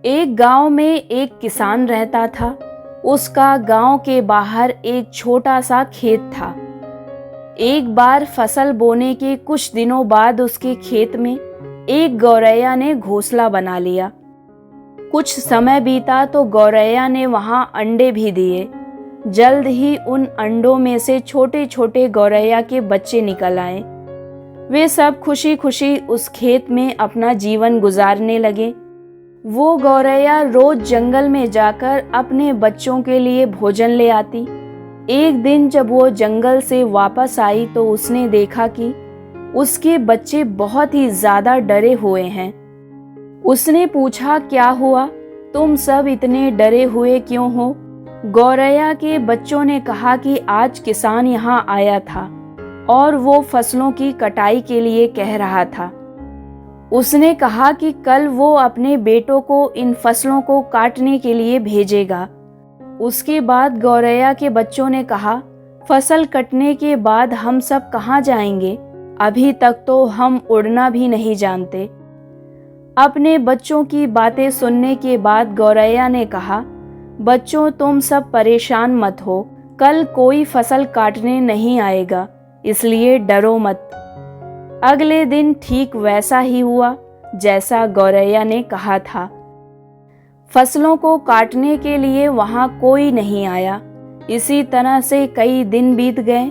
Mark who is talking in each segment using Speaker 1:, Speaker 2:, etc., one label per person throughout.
Speaker 1: एक गांव में एक किसान रहता था। उसका गांव के बाहर एक छोटा सा खेत था। एक बार फसल बोने के कुछ दिनों बाद उसके खेत में एक गौरैया ने घोंसला बना लिया। कुछ समय बीता तो गौरैया ने वहां अंडे भी दिए। जल्द ही उन अंडों में से छोटे छोटे गौरैया के बच्चे निकल आए। वे सब खुशी खुशी उस खेत में अपना जीवन गुजारने लगे। वो गौरैया रोज जंगल में जाकर अपने बच्चों के लिए भोजन ले आती। एक दिन जब वो जंगल से वापस आई तो उसने देखा कि उसके बच्चे बहुत ही ज्यादा डरे हुए हैं। उसने पूछा, क्या हुआ? तुम सब इतने डरे हुए क्यों हो? गौरैया के बच्चों ने कहा कि आज किसान यहाँ आया था और वो फसलों की कटाई के लिए कह रहा था। उसने कहा कि कल वो अपने बेटों को इन फसलों को काटने के लिए भेजेगा। उसके बाद गौरैया के बच्चों ने कहा, फसल कटने के बाद हम सब कहाँ जाएंगे? अभी तक तो हम उड़ना भी नहीं जानते। अपने बच्चों की बातें सुनने के बाद गौरैया ने कहा, बच्चों तुम सब परेशान मत हो, कल कोई फसल काटने नहीं आएगा, इसलिए डरो मत। अगले दिन ठीक वैसा ही हुआ जैसा गौरैया ने कहा था। फसलों को काटने के लिए वहां कोई नहीं आया। इसी तरह से कई दिन बीत गए,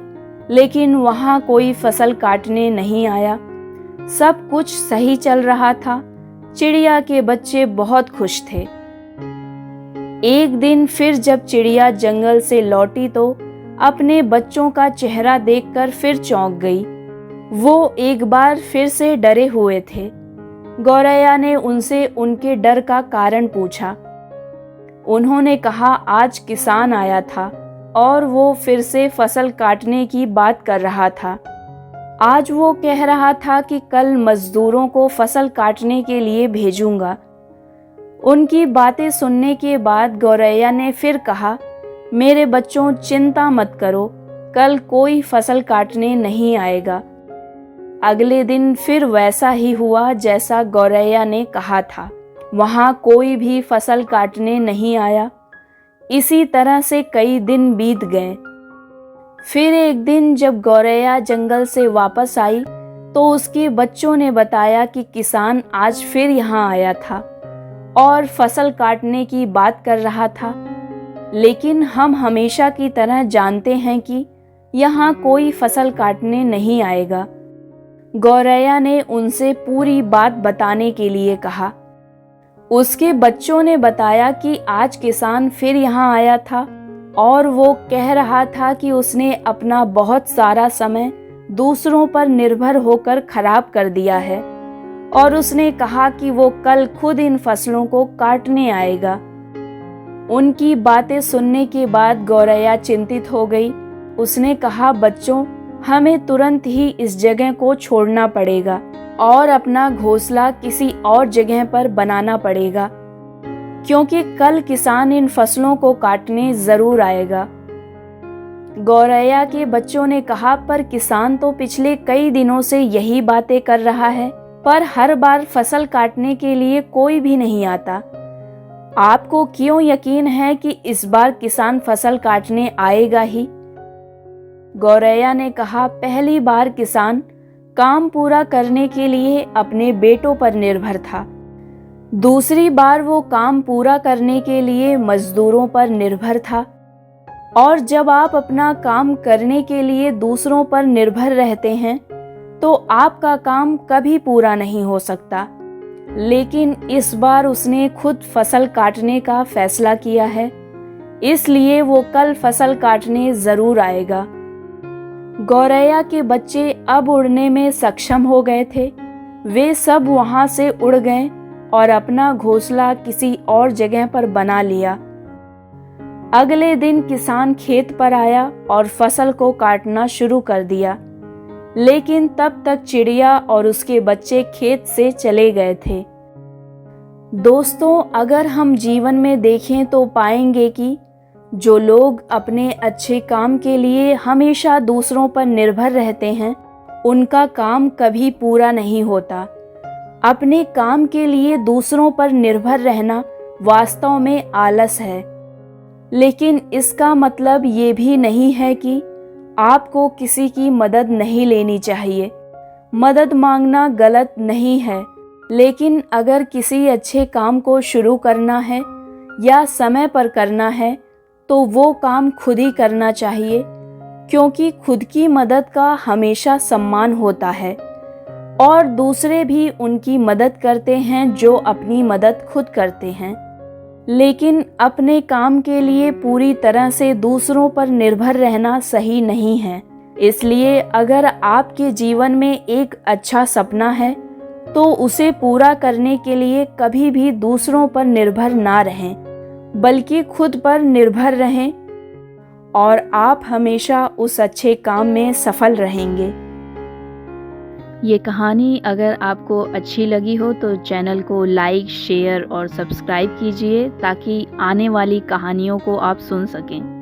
Speaker 1: लेकिन वहां कोई फसल काटने नहीं आया। सब कुछ सही चल रहा था। चिड़िया के बच्चे बहुत खुश थे। एक दिन फिर जब चिड़िया जंगल से लौटी तो अपने बच्चों का चेहरा देखकर फिर चौंक गई। वो एक बार फिर से डरे हुए थे। गौरैया ने उनसे उनके डर का कारण पूछा। उन्होंने कहा, आज किसान आया था और वो फिर से फसल काटने की बात कर रहा था। आज वो कह रहा था कि कल मजदूरों को फसल काटने के लिए भेजूंगा। उनकी बातें सुनने के बाद गौरैया ने फिर कहा, मेरे बच्चों चिंता मत करो, कल कोई फसल काटने नहीं आएगा। अगले दिन फिर वैसा ही हुआ जैसा गौरैया ने कहा था। वहां कोई भी फसल काटने नहीं आया। इसी तरह से कई दिन बीत गए। फिर एक दिन जब गौरैया जंगल से वापस आई तो उसके बच्चों ने बताया कि किसान आज फिर यहाँ आया था और फसल काटने की बात कर रहा था। लेकिन हम हमेशा की तरह जानते हैं कि यहाँ कोई फसल काटने नहीं आएगा। गौरैया ने उनसे पूरी बात बताने के लिए कहा। उसके बच्चों ने बताया कि आज किसान फिर यहाँ आया था और वो कह रहा था कि उसने अपना बहुत सारा समय दूसरों पर निर्भर होकर खराब कर दिया है और उसने कहा कि वो कल खुद इन फसलों को काटने आएगा। उनकी बातें सुनने के बाद गौरैया चिंतित हो गई। उसने कहा, बच्चों हमें तुरंत ही इस जगह को छोड़ना पड़ेगा और अपना घोंसला किसी और जगह पर बनाना पड़ेगा, क्योंकि कल किसान इन फसलों को काटने जरूर आएगा। गौरैया के बच्चों ने कहा, पर किसान तो पिछले कई दिनों से यही बातें कर रहा है, पर हर बार फसल काटने के लिए कोई भी नहीं आता। आपको क्यों यकीन है कि इस बार किसान फसल काटने आएगा ही? गौरैया ने कहा, पहली बार किसान काम पूरा करने के लिए अपने बेटों पर निर्भर था। दूसरी बार वो काम पूरा करने के लिए मजदूरों पर निर्भर था। और जब आप अपना काम करने के लिए दूसरों पर निर्भर रहते हैं तो आपका काम कभी पूरा नहीं हो सकता। लेकिन इस बार उसने खुद फसल काटने का फैसला किया है, इसलिए वो कल फसल काटने जरूर आएगा। गौरैया के बच्चे अब उड़ने में सक्षम हो गए थे। वे सब वहां से उड़ गए और अपना घोंसला किसी और जगह पर बना लिया। अगले दिन किसान खेत पर आया और फसल को काटना शुरू कर दिया, लेकिन तब तक चिड़िया और उसके बच्चे खेत से चले गए थे। दोस्तों, अगर हम जीवन में देखें तो पाएंगे कि जो लोग अपने अच्छे काम के लिए हमेशा दूसरों पर निर्भर रहते हैं, उनका काम कभी पूरा नहीं होता। अपने काम के लिए दूसरों पर निर्भर रहना वास्तव में आलस है। लेकिन इसका मतलब ये भी नहीं है कि आपको किसी की मदद नहीं लेनी चाहिए। मदद मांगना गलत नहीं है, लेकिन अगर किसी अच्छे काम को शुरू करना है या समय पर करना है तो वो काम खुद ही करना चाहिए, क्योंकि खुद की मदद का हमेशा सम्मान होता है और दूसरे भी उनकी मदद करते हैं जो अपनी मदद खुद करते हैं। लेकिन अपने काम के लिए पूरी तरह से दूसरों पर निर्भर रहना सही नहीं है। इसलिए अगर आपके जीवन में एक अच्छा सपना है तो उसे पूरा करने के लिए कभी भी दूसरों पर निर्भर ना रहें, बल्कि खुद पर निर्भर रहें और आप हमेशा उस अच्छे काम में सफल रहेंगे।
Speaker 2: ये कहानी अगर आपको अच्छी लगी हो तो चैनल को लाइक, शेयर और सब्सक्राइब कीजिए ताकि आने वाली कहानियों को आप सुन सकें।